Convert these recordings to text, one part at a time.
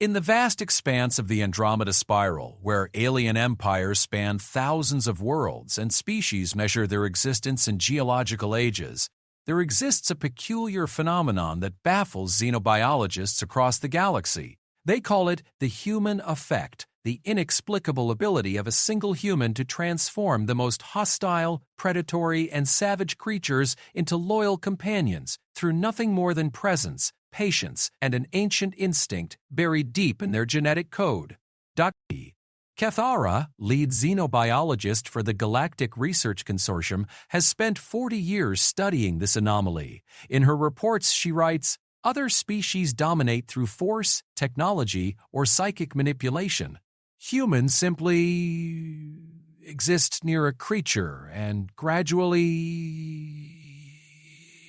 In the vast expanse of the Andromeda Spiral, where alien empires span thousands of worlds and species measure their existence in geological ages, there exists a peculiar phenomenon that baffles xenobiologists across the galaxy. They call it the human effect, the inexplicable ability of a single human to transform the most hostile, predatory, and savage creatures into loyal companions through nothing more than presence, patience, and an ancient instinct buried deep in their genetic code. Dr. Cathara, lead xenobiologist for the Galactic Research Consortium, has spent 40 years studying this anomaly. In her reports, she writes, "Other species dominate through force, technology, or psychic manipulation. Humans simply exist near a creature, and gradually,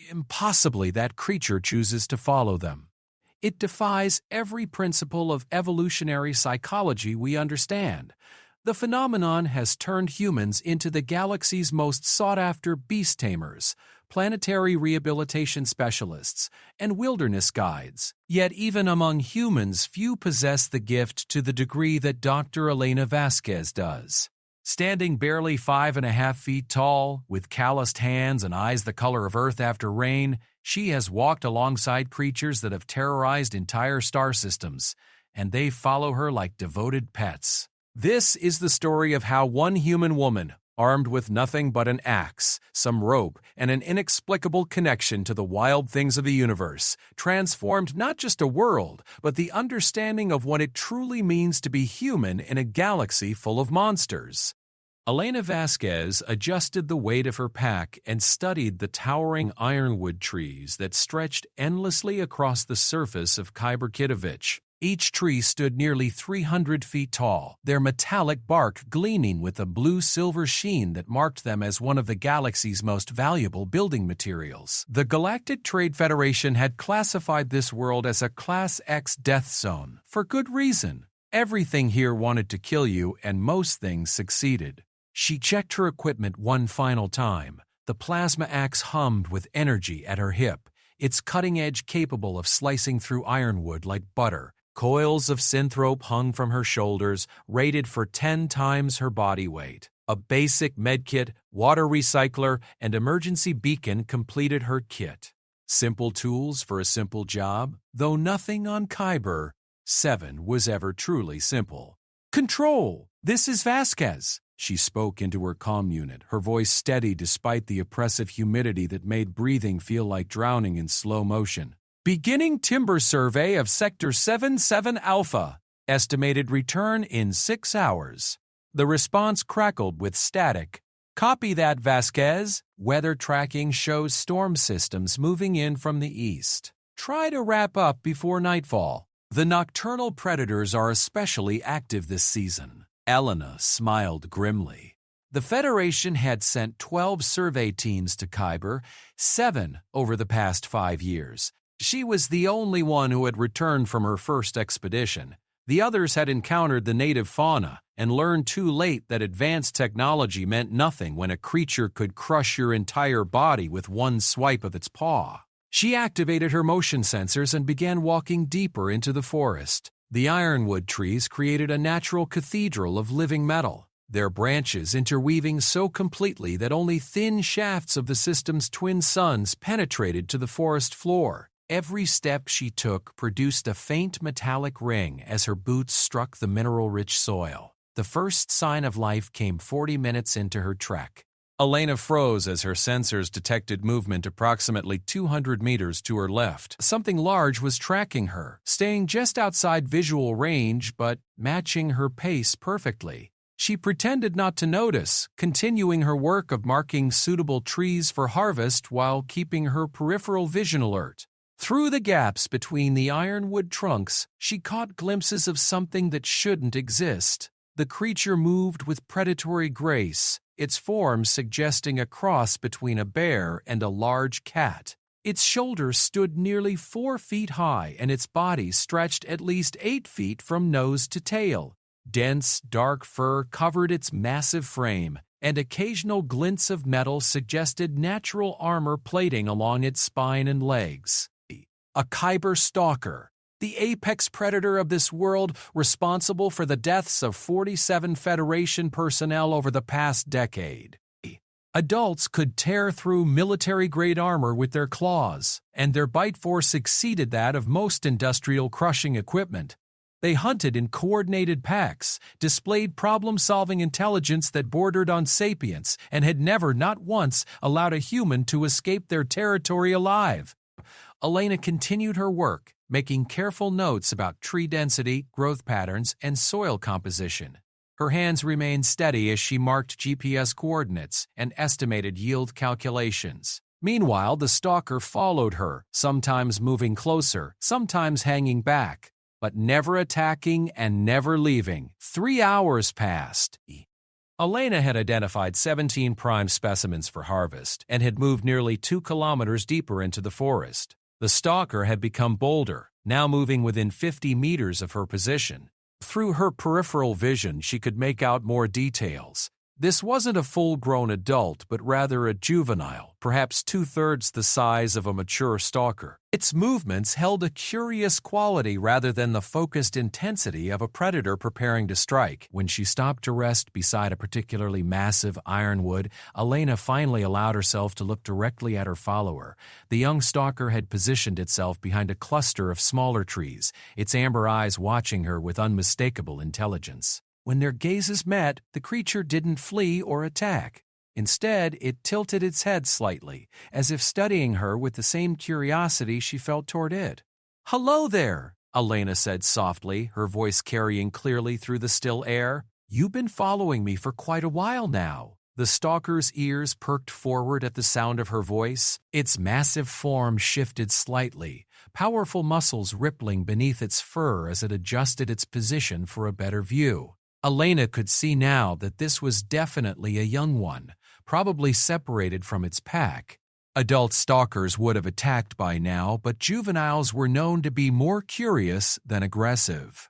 impossibly, that creature chooses to follow them. It defies every principle of evolutionary psychology we understand. The phenomenon has turned humans into the galaxy's most sought-after beast tamers, planetary rehabilitation specialists, and wilderness guides. Yet even among humans, few possess the gift to the degree that Dr. Elena Vasquez does. Standing barely 5.5 feet tall, with calloused hands and eyes the color of earth after rain, she has walked alongside creatures that have terrorized entire star systems, and they follow her like devoted pets. This is the story of how one human woman, armed with nothing but an axe, some rope, and an inexplicable connection to the wild things of the universe, transformed not just a world, but the understanding of what it truly means to be human in a galaxy full of monsters. Elena Vasquez adjusted the weight of her pack and studied the towering ironwood trees that stretched endlessly across the surface of Khyber Kitovich. Each tree stood nearly 300 feet tall, their metallic bark gleaming with a blue-silver sheen that marked them as one of the galaxy's most valuable building materials. The Galactic Trade Federation had classified this world as a Class X death zone, for good reason. Everything here wanted to kill you, and most things succeeded. She checked her equipment one final time. The plasma axe hummed with energy at her hip, its cutting edge capable of slicing through ironwood like butter. Coils of synthrope hung from her shoulders, rated for 10 times her body weight. A basic medkit, water recycler, and emergency beacon completed her kit. Simple tools for a simple job, though nothing on Khyber 7 was ever truly simple. "Control! This is Vasquez!" She spoke into her comm unit, her voice steady despite the oppressive humidity that made breathing feel like drowning in slow motion. "Beginning timber survey of Sector 77 Alpha. Estimated return in 6 hours." The response crackled with static. "Copy that, Vasquez. Weather tracking shows storm systems moving in from the east. Try to wrap up before nightfall." The nocturnal predators are especially active this season. Elena smiled grimly. The Federation had sent 12 survey teams to Khyber, 7 over the past 5 years. She was the only one who had returned from her first expedition. The others had encountered the native fauna and learned too late that advanced technology meant nothing when a creature could crush your entire body with one swipe of its paw. She activated her motion sensors and began walking deeper into the forest. The ironwood trees created a natural cathedral of living metal, their branches interweaving so completely that only thin shafts of the system's twin suns penetrated to the forest floor. Every step she took produced a faint metallic ring as her boots struck the mineral-rich soil. The first sign of life came 40 minutes into her trek. Elena froze as her sensors detected movement approximately 200 meters to her left. Something large was tracking her, staying just outside visual range but matching her pace perfectly. She pretended not to notice, continuing her work of marking suitable trees for harvest while keeping her peripheral vision alert. Through the gaps between the ironwood trunks, she caught glimpses of something that shouldn't exist. The creature moved with predatory grace, its form suggesting a cross between a bear and a large cat. Its shoulders stood nearly 4 feet high and its body stretched at least 8 feet from nose to tail. Dense, dark fur covered its massive frame, and occasional glints of metal suggested natural armor plating along its spine and legs. A Khyber stalker, the apex predator of this world, responsible for the deaths of 47 Federation personnel over the past decade. Adults could tear through military-grade armor with their claws, and their bite force exceeded that of most industrial crushing equipment. They hunted in coordinated packs, displayed problem-solving intelligence that bordered on sapience, and had never, not once, allowed a human to escape their territory alive. Elena continued her work, making careful notes about tree density, growth patterns, and soil composition. Her hands remained steady as she marked GPS coordinates and estimated yield calculations. Meanwhile, the stalker followed her, sometimes moving closer, sometimes hanging back, but never attacking and never leaving. 3 hours passed. Elena had identified 17 prime specimens for harvest and had moved nearly 2 kilometers deeper into the forest. The stalker had become bolder, now moving within 50 meters of her position. Through her peripheral vision, she could make out more details. This wasn't a full-grown adult, but rather a juvenile, perhaps 2/3 the size of a mature stalker. Its movements held a curious quality rather than the focused intensity of a predator preparing to strike. When she stopped to rest beside a particularly massive ironwood, Elena finally allowed herself to look directly at her follower. The young stalker had positioned itself behind a cluster of smaller trees, its amber eyes watching her with unmistakable intelligence. When their gazes met, the creature didn't flee or attack. Instead, it tilted its head slightly, as if studying her with the same curiosity she felt toward it. "Hello there," Elena said softly, her voice carrying clearly through the still air. "You've been following me for quite a while now." The stalker's ears perked forward at the sound of her voice. Its massive form shifted slightly, powerful muscles rippling beneath its fur as it adjusted its position for a better view. Elena could see now that this was definitely a young one, probably separated from its pack. Adult stalkers would have attacked by now, but juveniles were known to be more curious than aggressive.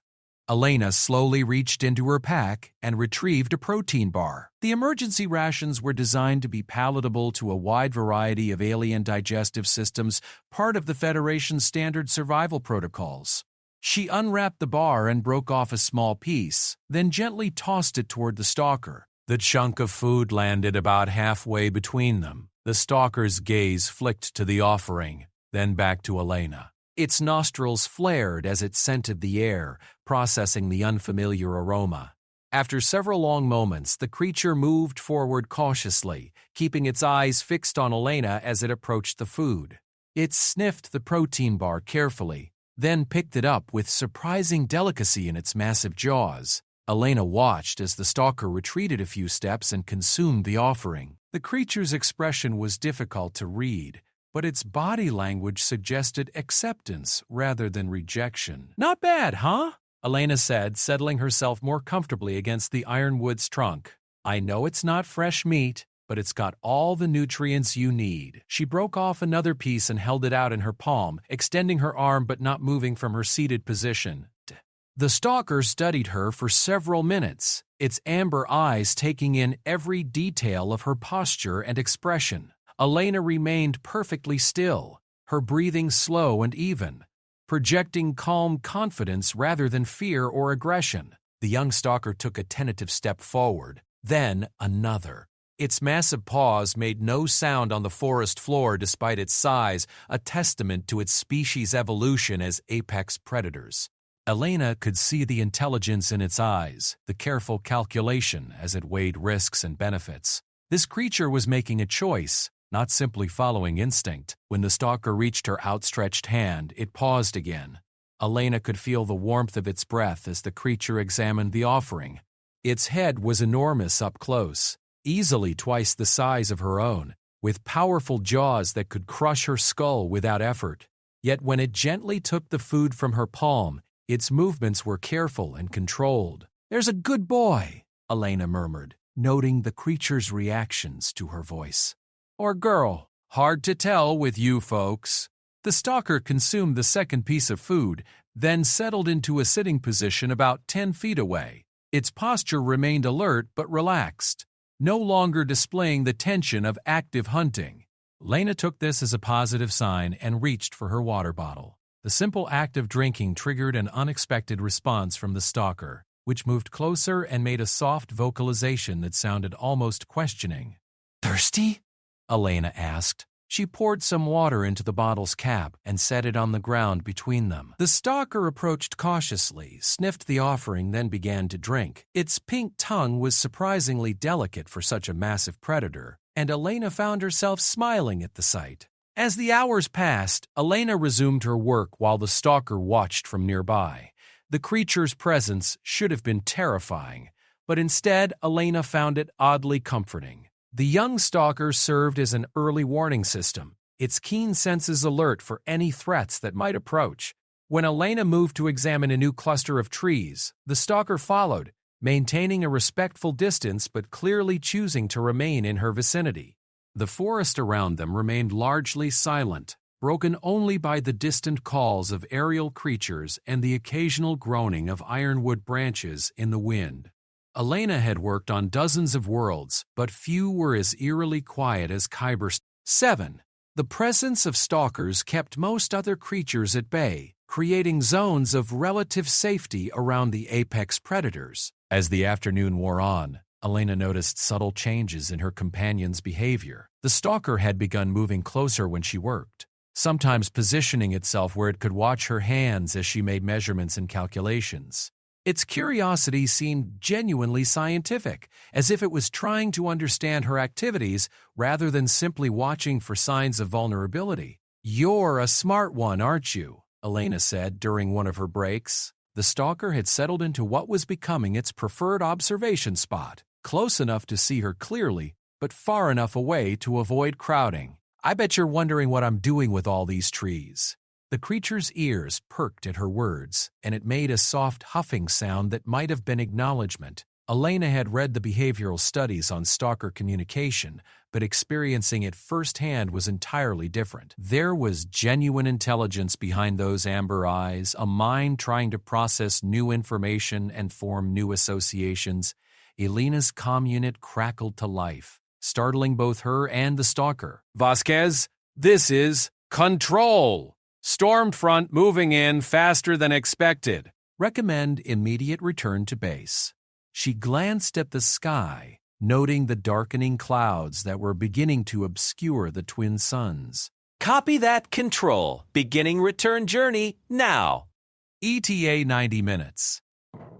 Elena slowly reached into her pack and retrieved a protein bar. The emergency rations were designed to be palatable to a wide variety of alien digestive systems, part of the Federation's standard survival protocols. She unwrapped the bar and broke off a small piece, then gently tossed it toward the stalker. The chunk of food landed about halfway between them. The stalker's gaze flicked to the offering, then back to Elena. Its nostrils flared as it scented the air, processing the unfamiliar aroma. After several long moments, the creature moved forward cautiously, keeping its eyes fixed on Elena as it approached the food. It sniffed the protein bar carefully, then picked it up with surprising delicacy in its massive jaws. Elena watched as the stalker retreated a few steps and consumed the offering. The creature's expression was difficult to read, but its body language suggested acceptance rather than rejection. "Not bad, huh?" Elena said, settling herself more comfortably against the ironwood's trunk. "I know it's not fresh meat, but it's got all the nutrients you need." She broke off another piece and held it out in her palm, extending her arm but not moving from her seated position. The stalker studied her for several minutes, its amber eyes taking in every detail of her posture and expression. Elena remained perfectly still, her breathing slow and even, projecting calm confidence rather than fear or aggression. The young stalker took a tentative step forward, then another. Its massive paws made no sound on the forest floor despite its size, a testament to its species' evolution as apex predators. Elena could see the intelligence in its eyes, the careful calculation as it weighed risks and benefits. This creature was making a choice, not simply following instinct. When the stalker reached her outstretched hand, it paused again. Elena could feel the warmth of its breath as the creature examined the offering. Its head was enormous up close, easily twice the size of her own, with powerful jaws that could crush her skull without effort. Yet when it gently took the food from her palm, its movements were careful and controlled. "There's a good boy," Elena murmured, noting the creature's reactions to her voice. "Or girl. Hard to tell with you folks." The stalker consumed the second piece of food, then settled into a sitting position about 10 feet away. Its posture remained alert but relaxed, no longer displaying the tension of active hunting. Elena took this as a positive sign and reached for her water bottle. The simple act of drinking triggered an unexpected response from the stalker, which moved closer and made a soft vocalization that sounded almost questioning. "Thirsty?" Elena asked. She poured some water into the bottle's cap and set it on the ground between them. The stalker approached cautiously, sniffed the offering, then began to drink. Its pink tongue was surprisingly delicate for such a massive predator, and Elena found herself smiling at the sight. As the hours passed, Elena resumed her work while the stalker watched from nearby. The creature's presence should have been terrifying, but instead Elena found it oddly comforting. The young stalker served as an early warning system, its keen senses alert for any threats that might approach. When Elena moved to examine a new cluster of trees, the stalker followed, maintaining a respectful distance but clearly choosing to remain in her vicinity. The forest around them remained largely silent, broken only by the distant calls of aerial creatures and the occasional groaning of ironwood branches in the wind. Elena had worked on dozens of worlds, but few were as eerily quiet as Kyber's. 7. The presence of stalkers kept most other creatures at bay, creating zones of relative safety around the apex predators. As the afternoon wore on, Elena noticed subtle changes in her companion's behavior. The stalker had begun moving closer when she worked, sometimes positioning itself where it could watch her hands as she made measurements and calculations. Its curiosity seemed genuinely scientific, as if it was trying to understand her activities rather than simply watching for signs of vulnerability. "You're a smart one, aren't you?" Elena said during one of her breaks. The stalker had settled into what was becoming its preferred observation spot, close enough to see her clearly, but far enough away to avoid crowding. "I bet you're wondering what I'm doing with all these trees." The creature's ears perked at her words, and it made a soft huffing sound that might have been acknowledgement. Elena had read the behavioral studies on stalker communication, but experiencing it firsthand was entirely different. There was genuine intelligence behind those amber eyes, a mind trying to process new information and form new associations. Elena's comm unit crackled to life, startling both her and the stalker. "Vasquez, this is Control! Storm front moving in faster than expected. Recommend immediate return to base." She glanced at the sky, noting the darkening clouds that were beginning to obscure the twin suns. "Copy that, Control. Beginning return journey now." ETA 90 minutes.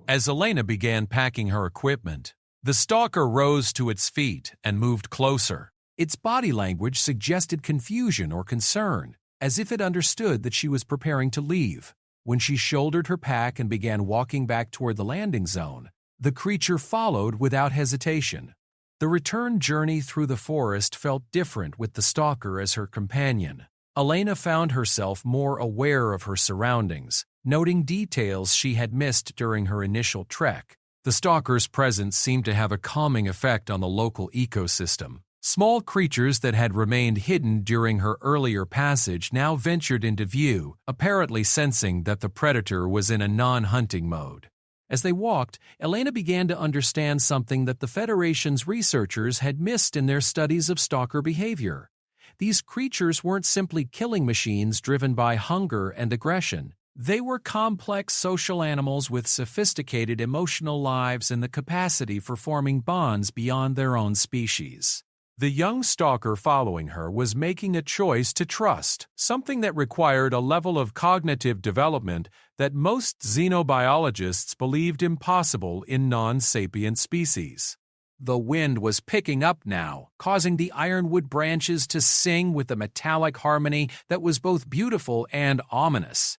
As Elena began packing her equipment, the stalker rose to its feet and moved closer. Its body language suggested confusion or concern, as if it understood that she was preparing to leave. When she shouldered her pack and began walking back toward the landing zone, the creature followed without hesitation. The return journey through the forest felt different with the stalker as her companion. Elena found herself more aware of her surroundings, noting details she had missed during her initial trek. The stalker's presence seemed to have a calming effect on the local ecosystem. Small creatures that had remained hidden during her earlier passage now ventured into view, apparently sensing that the predator was in a non-hunting mode. As they walked, Elena began to understand something that the Federation's researchers had missed in their studies of stalker behavior. These creatures weren't simply killing machines driven by hunger and aggression. They were complex social animals with sophisticated emotional lives and the capacity for forming bonds beyond their own species. The young stalker following her was making a choice to trust, something that required a level of cognitive development that most xenobiologists believed impossible in non-sapient species. The wind was picking up now, causing the ironwood branches to sing with a metallic harmony that was both beautiful and ominous.